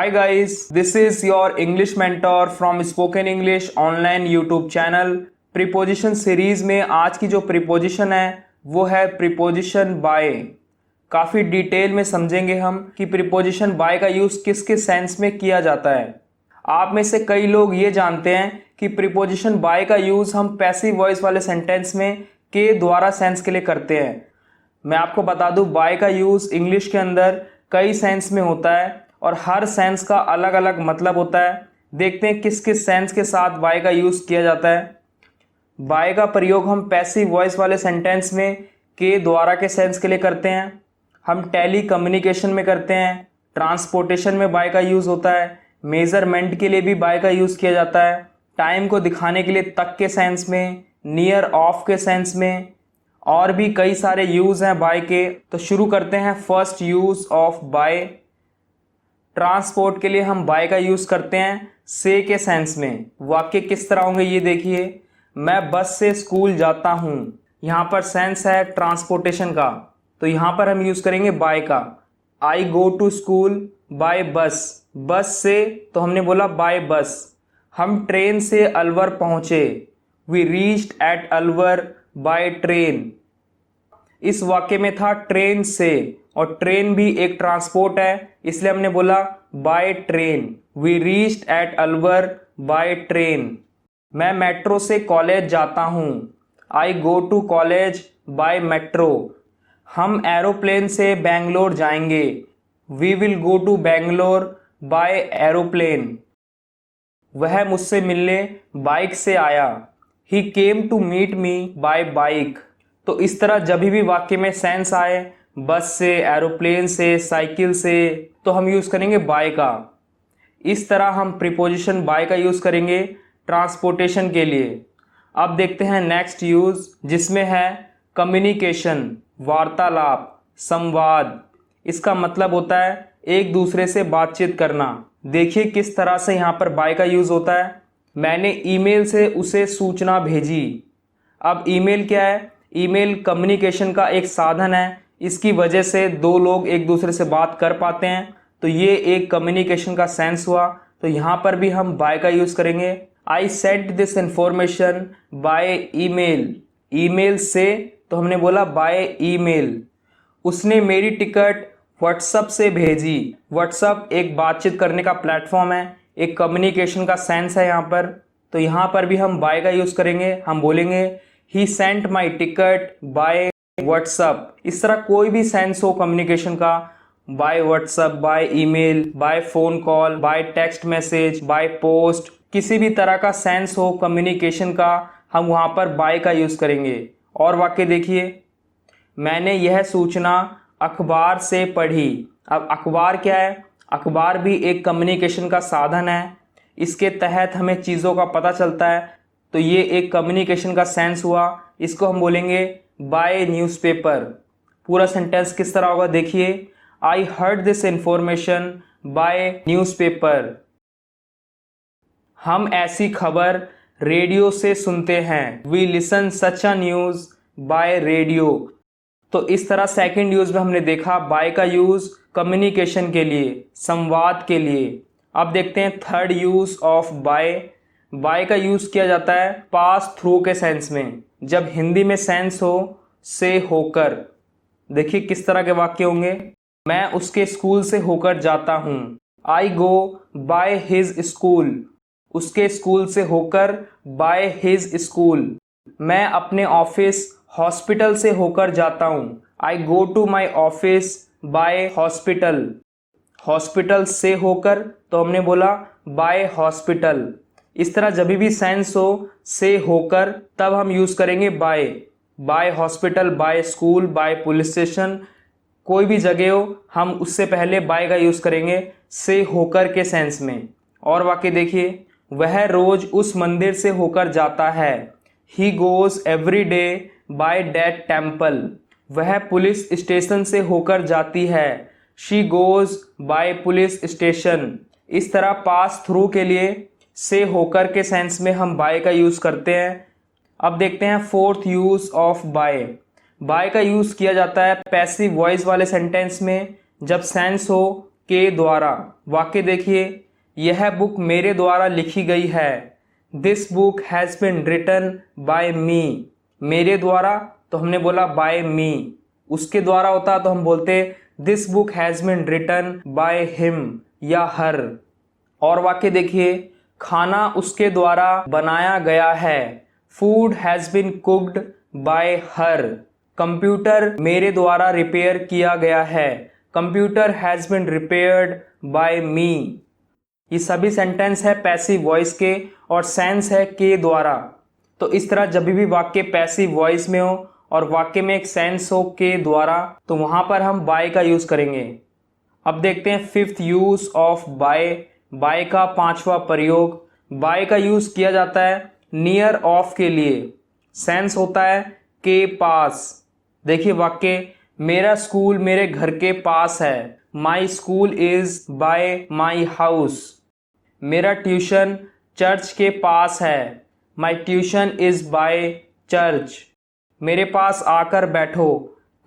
Hi guys, this is your English mentor from Spoken English online YouTube channel। Preposition series में आज की जो preposition है वो है प्रीपोजिशन बाय। काफ़ी डिटेल में समझेंगे हम कि प्रीपोजिशन बाय का यूज़ किस किस सेंस में किया जाता है। आप में से कई लोग ये जानते हैं कि प्रीपोजिशन बाय का यूज़ हम पैसिव वॉइस वाले सेंटेंस में के द्वारा सेंस के लिए करते हैं। मैं आपको बता दूं, बाय का यूज़ इंग्लिश के अंदर कई सेंस में होता है और हर सेंस का अलग अलग मतलब होता है। देखते हैं किस किस सेंस के साथ बाय का यूज़ किया जाता है। बाय का प्रयोग हम पैसिव वॉइस वाले सेंटेंस में के द्वारा के सेंस के लिए करते हैं। हम टेली कम्युनिकेशन में करते हैं। ट्रांसपोर्टेशन में बाय का यूज़ होता है। मेजरमेंट के लिए भी बाय का यूज़ किया जाता है। टाइम को दिखाने के लिए तक के सेंस में, नियर ऑफ के सेंस में, और भी कई सारे यूज़ हैं बाय के। तो शुरू करते हैं first use of by. Transport के लिए हम बाय का यूज़ करते हैं से के सेंस में। वाक्य किस तरह होंगे ये देखिए। मैं बस से स्कूल जाता हूँ। यहाँ पर सेंस है ट्रांसपोर्टेशन का, तो यहाँ पर हम यूज़ करेंगे बाय का। आई गो टू स्कूल बाय बस। बस से तो हमने बोला बाय बस। हम ट्रेन से अलवर पहुँचे। We reached at Alwar by train. इस वाक्य में था ट्रेन से, और ट्रेन भी एक ट्रांसपोर्ट है, इसलिए हमने बोला by train. We reached at Alwar by train. मैं मेट्रो से कॉलेज जाता हूँ। I go to college by metro. हम एरोप्लेन से बेंगलोर जाएंगे। We will go to Bangalore by aeroplane. वह मुझसे मिलने बाइक से आया। He came to meet me by bike. तो इस तरह जब भी वाक्य में सेंस आए, बस से, एरोप्लेन से, साइकिल से, तो हम यूज़ करेंगे बाय का। इस तरह हम प्रीपोजिशन बाय का यूज़ करेंगे ट्रांसपोर्टेशन के लिए। अब देखते हैं नेक्स्ट यूज़, जिसमें है कम्युनिकेशन, वार्तालाप, संवाद। इसका मतलब होता है एक दूसरे से बातचीत करना। देखिए किस तरह से यहाँ पर बाय का यूज़ होता है। मैंने ईमेल से उसे सूचना भेजी। अब ईमेल क्या है? ईमेल कम्युनिकेशन का एक साधन है। इसकी वजह से दो लोग एक दूसरे से बात कर पाते हैं, तो ये एक कम्युनिकेशन का सेंस हुआ। तो यहाँ पर भी हम बाय का यूज़ करेंगे। I sent this information by email. Email से तो हमने बोला बाय ईमेल। उसने मेरी टिकट व्हाट्सएप से भेजी। व्हाट्सएप एक बातचीत करने का प्लेटफॉर्म है, एक कम्युनिकेशन का सेंस है यहाँ पर। तो यहाँ पर भी हम बाय का यूज़ करेंगे। हम बोलेंगे ही sent my ticket by WhatsApp. इस तरह कोई भी सेंस हो कम्युनिकेशन का, by WhatsApp, by email, by phone call, by text message, by post, किसी भी तरह का सेंस हो कम्युनिकेशन का, हम वहाँ पर बाय का यूज़ करेंगे। और वाक्य देखिए, मैंने यह सूचना अखबार से पढ़ी। अब अखबार क्या है? अखबार भी एक कम्युनिकेशन का साधन है। इसके तहत हमें चीज़ों का पता चलता है, तो ये एक कम्युनिकेशन का सेंस हुआ। इसको हम बोलेंगे बाय न्यूज़पेपर। पूरा सेंटेंस किस तरह होगा देखिए। I heard this information by newspaper. हम ऐसी खबर रेडियो से सुनते हैं। We listen such a news by radio. तो इस तरह सेकंड यूज़ में हमने देखा बाय का यूज़ कम्युनिकेशन के लिए, संवाद के लिए। अब देखते हैं third use of by. By का यूज़ किया जाता है पास थ्रू के सेंस में। जब हिंदी में सेंस हो से होकर। देखिए किस तरह के वाक्य होंगे। मैं उसके स्कूल से होकर जाता हूँ। I go by his school. उसके स्कूल से होकर बाय हिज स्कूल। मैं अपने ऑफिस हॉस्पिटल से होकर जाता हूँ। I go to my office by hospital. Hospital से होकर तो हमने बोला बाय हॉस्पिटल। इस तरह जब भी सेंस हो से होकर, तब हम यूज़ करेंगे by. By hospital, by school, by police station, कोई भी जगह हो, हम उससे पहले बाय का यूज़ करेंगे से होकर के सेंस में। और वाक्य देखिए, वह रोज उस मंदिर से होकर जाता है। He goes every day by that temple. वह पुलिस स्टेशन से होकर जाती है। She goes by police station. इस तरह पास थ्रू के लिए से होकर के सेंस में हम बाय का यूज़ करते हैं। अब देखते हैं fourth use of by. By का यूज़ किया जाता है पैसिव वॉइस वाले सेंटेंस में, जब सेंस हो के द्वारा। वाक्य देखिए, यह बुक मेरे द्वारा लिखी गई है। This book has been written by me. मेरे द्वारा तो हमने बोला बाय मी। उसके द्वारा होता तो हम बोलते this book has been written by him या हर। और वाक्य देखिए, खाना उसके द्वारा बनाया गया है। Food has been cooked by her. Computer मेरे द्वारा रिपेयर किया गया है। Computer has been repaired by me. ये सभी सेंटेंस है पैसिव वॉइस के और सेंस है के द्वारा। तो इस तरह जब भी वाक्य पैसिव वॉइस में हो और वाक्य में एक सेंस हो के द्वारा, तो वहां पर हम बाय का यूज करेंगे। अब देखते हैं fifth use of by. By का पांचवा प्रयोग। बाय का यूज किया जाता है नियर ऑफ के लिए। सेंस होता है के पास। देखिए वाक्य, मेरा स्कूल मेरे घर के पास है। My school is by my house. मेरा ट्यूशन चर्च के पास है। माई ट्यूशन इज बाय चर्च। मेरे पास आकर बैठो।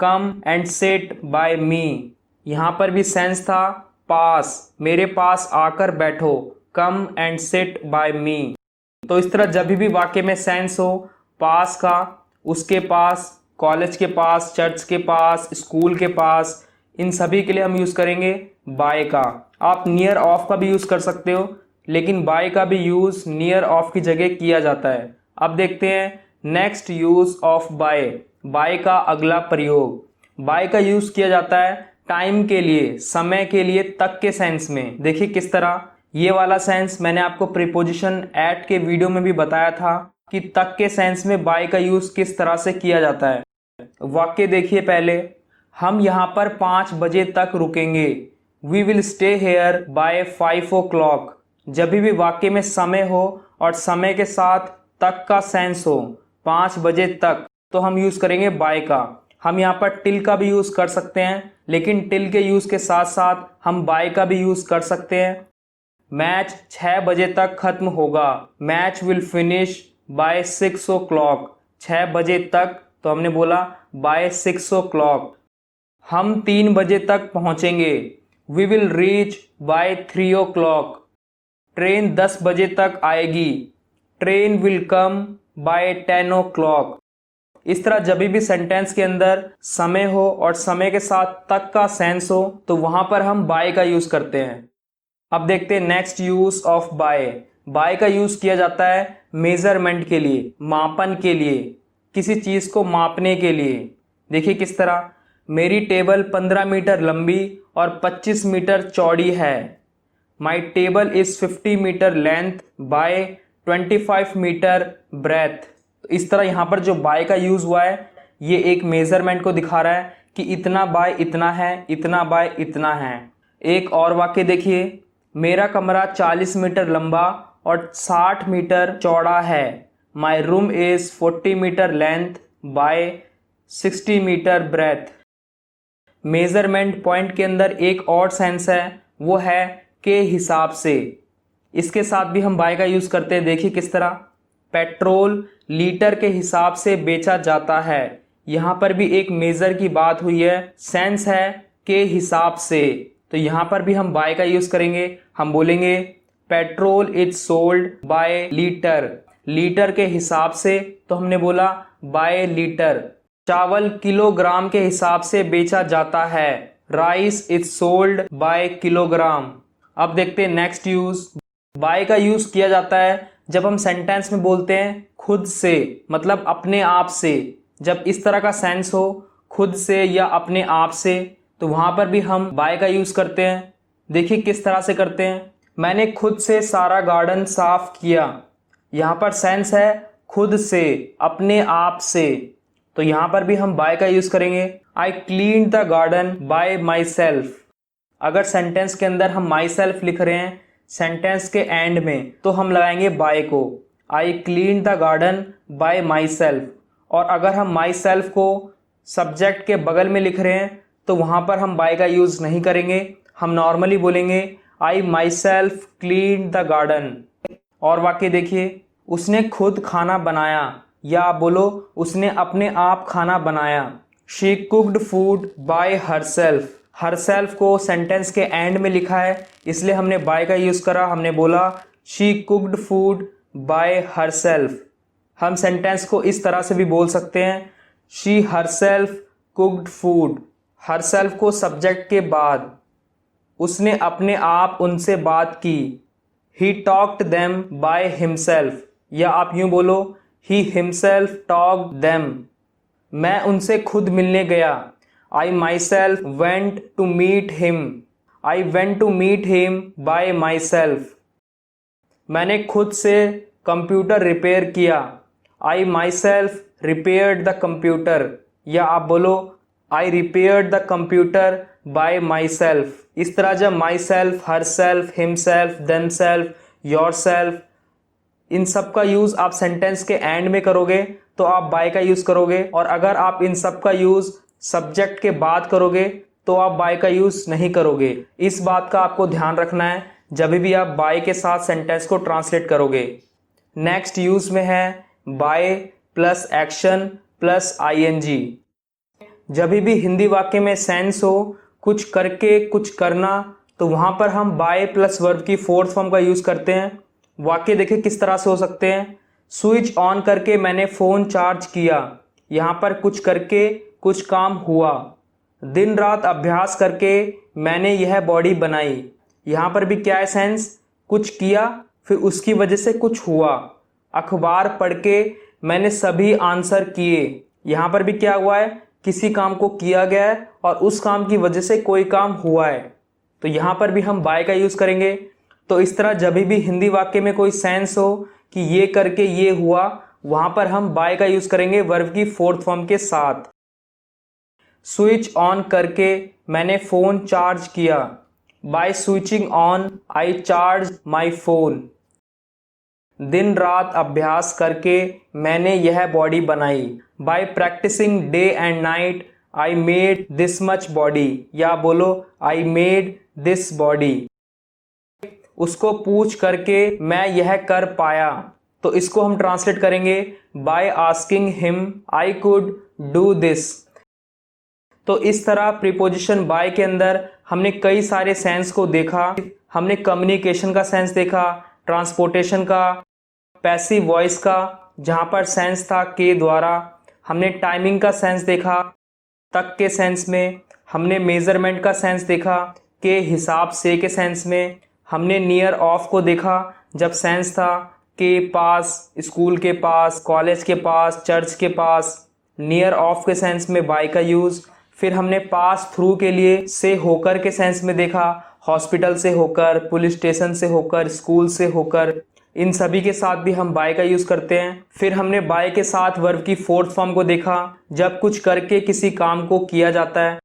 कम एंड सिट बाय मी। यहाँ पर भी सेंस था पास। मेरे पास आकर बैठो। कम एंड सिट बाय मी। तो इस तरह जब भी वाक्य में सेंस हो पास का, उसके पास, कॉलेज के पास, चर्च के पास, स्कूल के पास, इन सभी के लिए हम यूज करेंगे बाय का। आप नियर ऑफ का भी यूज कर सकते हो, लेकिन बाय का भी यूज नियर ऑफ की जगह किया जाता है। अब देखते हैं next use of by. By का अगला प्रयोग। बाय का यूज किया जाता है टाइम के लिए, समय के लिए, तक के सेंस में। देखिए किस तरह। ये वाला सेंस मैंने आपको प्रीपोजिशन एट के वीडियो में भी बताया था कि तक के सेंस में बाय का यूज किस तरह से किया जाता है। वाक्य देखिए पहले, हम यहाँ पर 5 बजे तक रुकेंगे। We will stay here by 5 o'clock। जब भी वाक्य में समय हो और समय के साथ तक का सेंस हो, 5 बजे तक, तो हम यूज करेंगे बाय का। हम यहाँ पर टिल का भी यूज कर सकते हैं, लेकिन टिल के यूज के साथ साथ हम बाय का भी यूज कर सकते हैं। मैच 6 बजे तक खत्म होगा। Match will finish bye 6 o'clock। 6 बजे तक तो हमने बोला बाय 6 o'clock। हम 3 बजे तक पहुंचेंगे। We will reach by 3 o'clock। Train 10 बजे तक आएगी। Train will come by 10 o'clock। इस तरह जब भी सेंटेंस के अंदर समय हो और समय के साथ तक का सेंस हो, तो वहां पर हम बाय का यूज करते हैं। अब देखते हैं next use of by. By का यूज किया जाता है मेजरमेंट के लिए, मापन के लिए, किसी चीज को मापने के लिए। देखिए किस तरह। मेरी टेबल 15 मीटर लंबी और 25 मीटर चौड़ी है। My table is 50 metre length by 25 metre breadth. तो इस तरह यहाँ पर जो बाय का यूज हुआ है, ये एक मेजरमेंट को दिखा रहा है कि इतना बाय इतना है, इतना बाय इतना है। एक और वाक्य देखिए, मेरा कमरा 40 मीटर लंबा और 60 मीटर चौड़ा है। My room is 40 metre length by 60 metre breadth. Measurement point के अंदर एक और सेंस है, वो है के हिसाब से। इसके साथ भी हम बाय का यूज करते हैं। देखिए किस तरह। पेट्रोल लीटर के हिसाब से बेचा जाता है। यहां पर भी एक मेजर की बात हुई है, सेंस है के हिसाब से। तो यहां पर भी हम बाय का यूज करेंगे। हम बोलेंगे petrol is sold by litre. Litre के हिसाब से तो हमने बोला बाय लीटर। चावल किलोग्राम के हिसाब से बेचा जाता है। Rice is sold by kilogram. अब देखते हैं नेक्स्ट यूज। बाय का यूज किया जाता है जब हम सेंटेंस में बोलते हैं खुद से, मतलब अपने आप से। जब इस तरह का सेंस हो, खुद से या अपने आप से, तो वहां पर भी हम बाय का यूज करते हैं। देखिए किस तरह से करते हैं। मैंने खुद से सारा गार्डन साफ किया। यहाँ पर सेंस है खुद से, अपने आप से। तो यहाँ पर भी हम बाय का यूज करेंगे। I clean the garden bye my self. अगर सेंटेंस के अंदर हम माई सेल्फ लिख रहे हैं सेंटेंस के एंड में, तो हम लगाएंगे बाय को। I clean the garden bye my self. और अगर हम माई सेल्फ को सब्जेक्ट के बगल में लिख रहे हैं, तो वहां पर हम बाय का यूज नहीं करेंगे। हम नॉर्मली बोलेंगे I myself clean the garden. और वाक्य देखिए, उसने खुद खाना बनाया, या आप बोलो उसने अपने आप खाना बनाया। She cooked food by herself. Herself को सेंटेंस के एंड में लिखा है, इसलिए हमने बाय का यूज़ करा। हमने बोला she cooked food by herself. हम सेंटेंस को इस तरह से भी बोल सकते हैं, she herself cooked food. Herself को सब्जेक्ट के बाद, उसने अपने आप उनसे बात की। He talked them by himself, या आप यूं बोलो ही हिमसेल्फ टॉक्ड देम। मैं उनसे खुद मिलने गया। I myself went to meet him. I went to meet him by myself. मैंने खुद से कंप्यूटर रिपेयर किया। I myself repaired the computer, या आप बोलो I repaired the computer by myself. इस तरह जब myself, herself, himself, themself, yourself, इन सब का यूज़ आप सेंटेंस के एंड में करोगे तो आप बाय का यूज़ करोगे, और अगर आप इन सब का यूज़ सब्जेक्ट के बाद करोगे तो आप बाय का यूज़ नहीं करोगे। इस बात का आपको ध्यान रखना है जब भी आप बाय के साथ सेंटेंस को ट्रांसलेट करोगे। नेक्स्ट यूज़ में है by plus action plus ING. जब भी हिंदी वाक्य में सेंस हो कुछ करके कुछ करना, तो वहाँ पर हम बाय प्लस वर्ब की फोर्थ फॉर्म का यूज़ करते हैं। वाक्य देखिए किस तरह से हो सकते हैं। स्विच ऑन करके मैंने फ़ोन चार्ज किया। यहाँ पर कुछ करके कुछ काम हुआ। दिन रात अभ्यास करके मैंने यह बॉडी बनाई। यहाँ पर भी क्या है सेंस, कुछ किया फिर उसकी वजह से कुछ हुआ। अखबार पढ़ के मैंने सभी आंसर किए। यहाँ पर भी क्या हुआ है, किसी काम को किया गया है और उस काम की वजह से कोई काम हुआ है, तो यहाँ पर भी हम बाय का यूज़ करेंगे। तो इस तरह जब भी हिंदी वाक्य में कोई सेंस हो कि ये करके ये हुआ, वहाँ पर हम बाय का यूज़ करेंगे वर्ब की फोर्थ फॉर्म के साथ। स्विच ऑन करके मैंने फ़ोन चार्ज किया। By switching on I charge my phone. दिन रात अभ्यास करके मैंने यह बॉडी बनाई। By practising day and night I made this much body, या बोलो आई मेड दिस बॉडी। उसको पूछ करके मैं यह कर पाया, तो इसको हम ट्रांसलेट करेंगे by asking him I could do this. तो इस तरह प्रीपोजिशन बाय के अंदर हमने कई सारे सेंस को देखा। हमने कम्युनिकेशन का सेंस देखा, ट्रांसपोर्टेशन का, पैसिव वॉइस का जहाँ पर सेंस था के द्वारा। हमने टाइमिंग का सेंस देखा तक के सेंस में। हमने मेजरमेंट का सेंस देखा के हिसाब से के सेंस में। हमने नियर ऑफ को देखा जब सेंस था के पास, स्कूल के पास, कॉलेज के पास, चर्च के पास। नियर ऑफ के सेंस में बाय का यूज़। फिर हमने पास थ्रू के लिए से होकर के सेंस में देखा, हॉस्पिटल से होकर, पुलिस स्टेशन से होकर, स्कूल से होकर, इन सभी के साथ भी हम बाय का यूज़ करते हैं। फिर हमने बाय के साथ वर्ब की फोर्थ फॉर्म को देखा जब कुछ करके किसी काम को किया जाता है।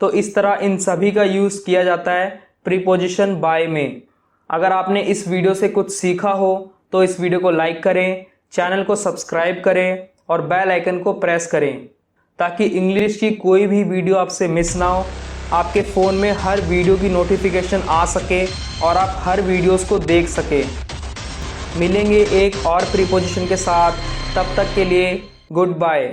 तो इस तरह इन सभी का यूज़ किया जाता है प्रीपोजिशन बाय में। अगर आपने इस वीडियो से कुछ सीखा हो तो इस वीडियो को लाइक करें, चैनल को सब्सक्राइब करें और बेल आइकन को प्रेस करें ताकि इंग्लिश की कोई भी वीडियो आपसे मिस ना हो। आपके फ़ोन में हर वीडियो की नोटिफिकेशन आ सके और आप हर वीडियोस को देख सकें। मिलेंगे एक और प्रीपोजिशन के साथ, तब तक के लिए गुड बाय।